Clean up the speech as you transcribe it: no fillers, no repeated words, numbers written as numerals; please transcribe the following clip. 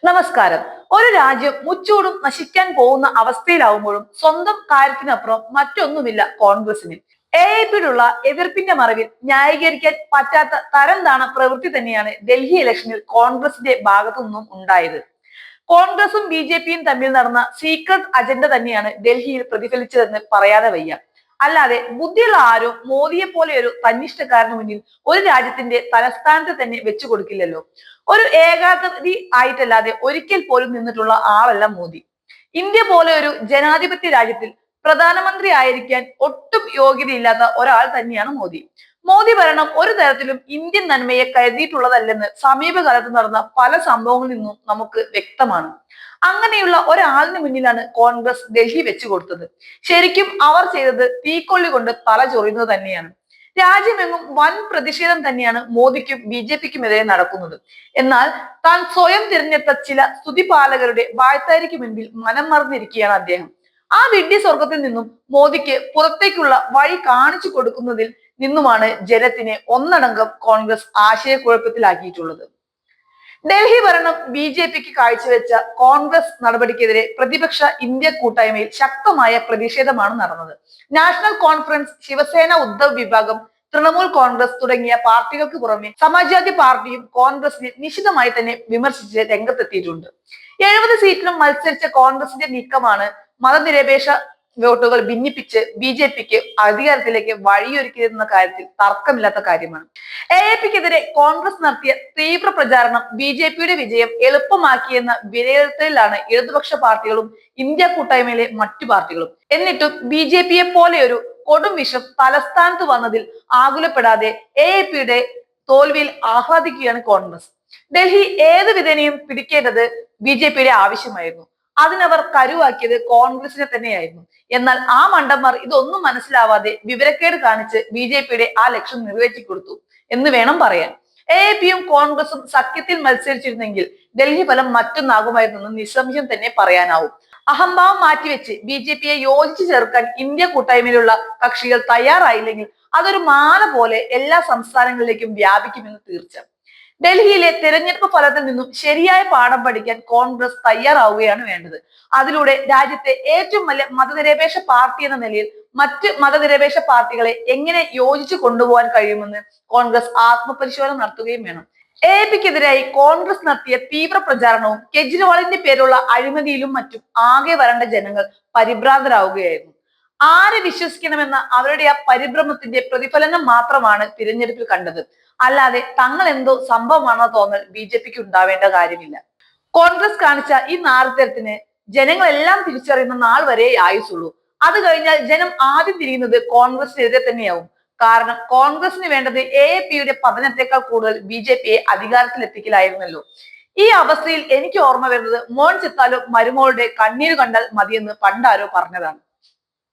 നമസ്കാരം. ഒരു രാജ്യം മുച്ചൂടും നശിക്കാൻ പോകുന്ന അവസ്ഥയിലാവുമ്പോഴും സ്വന്തം കാര്യത്തിനപ്പുറം മറ്റൊന്നുമില്ല കോൺഗ്രസിന്. AIPയോടുള്ള എതിർപ്പിന്റെ മറവിൽ ന്യായീകരിക്കാൻ പറ്റാത്ത തരം താണ പ്രവൃത്തി തന്നെയാണ് ഡൽഹി ഇലക്ഷനിൽ കോൺഗ്രസിന്റെ ഭാഗത്തു നിന്നും ഉണ്ടായത്. കോൺഗ്രസും BJPയും തമ്മിൽ നടന്ന സീക്രട്ട് അജണ്ട തന്നെയാണ് ഡൽഹിയിൽ പ്രതിഫലിച്ചതെന്ന് പറയാതെ വയ്യ. അല്ലാതെ ബുദ്ധിയുള്ള ആരും മോദിയെ പോലെ ഒരു തന്നിഷ്ടക്കാരന് മുന്നിൽ ഒരു രാജ്യത്തിന്റെ തലസ്ഥാനത്ത് തന്നെ വെച്ചു കൊടുക്കില്ലല്ലോ. ഒരു ഏകാധിപതി ആയിട്ടല്ലാതെ ഒരിക്കൽ പോലും നിന്നിട്ടുള്ള ആളല്ല മോദി. ഇന്ത്യ പോലെ ഒരു ജനാധിപത്യ രാജ്യത്തിൽ പ്രധാനമന്ത്രി ആയിരിക്കാൻ ഒട്ടും യോഗ്യതയില്ലാത്ത ഒരാൾ തന്നെയാണ് മോദി. മോദി ഭരണം ഒരു തരത്തിലും ഇന്ത്യൻ നന്മയെ കരുതിയിട്ടുള്ളതല്ലെന്ന് സമീപകാലത്ത് നടന്ന പല സംഭവങ്ങളിൽ നിന്നും നമുക്ക് വ്യക്തമാണ്. അങ്ങനെയുള്ള ഒരാളിന് മുന്നിലാണ് കോൺഗ്രസ് ഡൽഹി വെച്ചു കൊടുത്തത്. ശരിക്കും അവർ ചെയ്തത് തീക്കൊള്ളി കൊണ്ട് തല ചൊറിയുന്നത് തന്നെയാണ്. രാജ്യമെങ്ങും വൻ പ്രതിഷേധം തന്നെയാണ് മോദിക്കും BJPക്കുമെതിരെ നടക്കുന്നത്. എന്നാൽ താൻ സ്വയം തിരഞ്ഞെടുത്ത ചില സ്തുതിപാലകരുടെ വായ്ത്താരിക്ക് മുൻപിൽ മനം മറന്നിരിക്കുകയാണ് അദ്ദേഹം. ആ വിഡ്ഢി സ്വർഗത്തിൽ നിന്നും മോദിക്ക് പുറത്തേക്കുള്ള വഴി കാണിച്ചു കൊടുക്കുന്നതിൽ നിന്നുമാണ് ജനത്തിനെ ഒന്നടങ്കം കോൺഗ്രസ് ആശയക്കുഴപ്പത്തിലാക്കിയിട്ടുള്ളത്. ഡൽഹി ഭരണം BJPക്ക് കാഴ്ചവെച്ച കോൺഗ്രസ് നടപടിക്കെതിരെ പ്രതിപക്ഷ ഇന്ത്യ കൂട്ടായ്മയിൽ ശക്തമായ പ്രതിഷേധമാണ് നടന്നത്. നാഷണൽ കോൺഫറൻസ്, ശിവസേന, ഉദ്ധവ് വിഭാഗം, തൃണമൂൽ കോൺഗ്രസ് തുടങ്ങിയ പാർട്ടികൾക്ക് പുറമെ സമാജ്വാദി പാർട്ടിയും കോൺഗ്രസിനെ നിശിതമായി തന്നെ വിമർശിച്ച് രംഗത്തെത്തിയിട്ടുണ്ട്. 70 സീറ്റിലും മത്സരിച്ച കോൺഗ്രസിന്റെ നീക്കമാണ് മതനിരപേക്ഷ വോട്ടുകൾ ഭിന്നിപ്പിച്ച് BJPക്ക് അധികാരത്തിലേക്ക് വഴിയൊരുക്കിയതെന്ന കാര്യത്തിൽ തർക്കമില്ലാത്ത കാര്യമാണ്. AIPക്കെതിരെ കോൺഗ്രസ് നടത്തിയ തീവ്ര പ്രചാരണം BJPയുടെ വിജയം എളുപ്പമാക്കിയെന്ന വിലയിരുത്തലിലാണ് ഇടതുപക്ഷ പാർട്ടികളും ഇന്ത്യ കൂട്ടായ്മയിലെ മറ്റു പാർട്ടികളും. എന്നിട്ടും BJPയെ പോലെ ഒരു കൊടും വിഷം തലസ്ഥാനത്ത് വന്നതിൽ ആകുലപ്പെടാതെ AIPയുടെ തോൽവിയിൽ ആഹ്ലാദിക്കുകയാണ് കോൺഗ്രസ്. ഡൽഹി ഏത് വിധേനയും പിടിക്കേണ്ടത് BJPയുടെ ആവശ്യമായിരുന്നു. അതിനവർ കരുവാക്കിയത് കോൺഗ്രസിനെ തന്നെയായിരുന്നു. എന്നാൽ ആ മണ്ടന്മാർ ഇതൊന്നും മനസ്സിലാവാതെ വിവരക്കേട് കാണിച്ച് BJPയുടെ ആ ലക്ഷ്യം നിറവേറ്റി കൊടുത്തു എന്ന് വേണം പറയാൻ. AIPയും കോൺഗ്രസും സഖ്യത്തിൽ മത്സരിച്ചിരുന്നെങ്കിൽ ഡൽഹി ഫലം മറ്റൊന്നാകുമായിരുന്നെന്ന് നിസ്സംശയം തന്നെ പറയാനാവും. അഹംഭാവം മാറ്റിവെച്ച് BJPയെ യോജിച്ചു ചേർക്കാൻ ഇന്ത്യ കൂട്ടായ്മയിലുള്ള കക്ഷികൾ തയ്യാറായില്ലെങ്കിൽ അതൊരു മാല പോലെ എല്ലാ സംസ്ഥാനങ്ങളിലേക്കും വ്യാപിക്കുമെന്ന് തീർച്ച. ഡൽഹിയിലെ തെരഞ്ഞെടുപ്പ് ഫലത്തിൽ നിന്നും ശരിയായ പാഠം പഠിക്കാൻ കോൺഗ്രസ് തയ്യാറാവുകയാണ് വേണ്ടത്. അതിലൂടെ രാജ്യത്തെ ഏറ്റവും വലിയ മതനിരപേക്ഷ പാർട്ടി എന്ന നിലയിൽ മറ്റ് മതനിരപേക്ഷ പാർട്ടികളെ എങ്ങനെ യോജിച്ചു കൊണ്ടുപോകാൻ കഴിയുമെന്ന് കോൺഗ്രസ് ആത്മപരിശോധന നടത്തുകയും വേണം. AIPക്കെതിരായി കോൺഗ്രസ് നടത്തിയ തീവ്ര പ്രചാരണവും കെജ്രിവാളിന്റെ പേരുള്ള അഴിമതിയിലും മറ്റും ആകെ വരണ്ട ജനങ്ങൾ പരിഭ്രാന്തരാവുകയായിരുന്നു. ആരെ വിശ്വസിക്കണമെന്ന അവരുടെ ആ പരിഭ്രമത്തിന്റെ പ്രതിഫലനം മാത്രമാണ് തിരഞ്ഞെടുപ്പിൽ കണ്ടത്. അല്ലാതെ തങ്ങൾ എന്തോ സംഭവമാണെന്ന തോന്നൽ BJPക്ക് ഉണ്ടാവേണ്ട കാര്യമില്ല. കോൺഗ്രസ് കാണിച്ച ഈ നാറിത്തരത്തിന് ജനങ്ങളെല്ലാം തിരിച്ചറിയുന്ന നാൾ വരെ ആയുസുള്ളൂ. അത് കഴിഞ്ഞാൽ ജനം ആദ്യം തിരിയുന്നത് കോൺഗ്രസിനെതിരെ തന്നെയാവും. കാരണം കോൺഗ്രസിന് വേണ്ടത് AIPയുടെ പതനത്തെക്കാൾ കൂടുതൽ BJPയെ അധികാരത്തിലെത്തിക്കലായിരുന്നല്ലോ. ഈ അവസ്ഥയിൽ എനിക്ക് ഓർമ്മ വരുന്നത് മോൻ ചെത്താലോ മരുമോളുടെ കണ്ണീര് കണ്ടാൽ മതിയെന്ന് പണ്ടാരോ പറഞ്ഞതാണ്.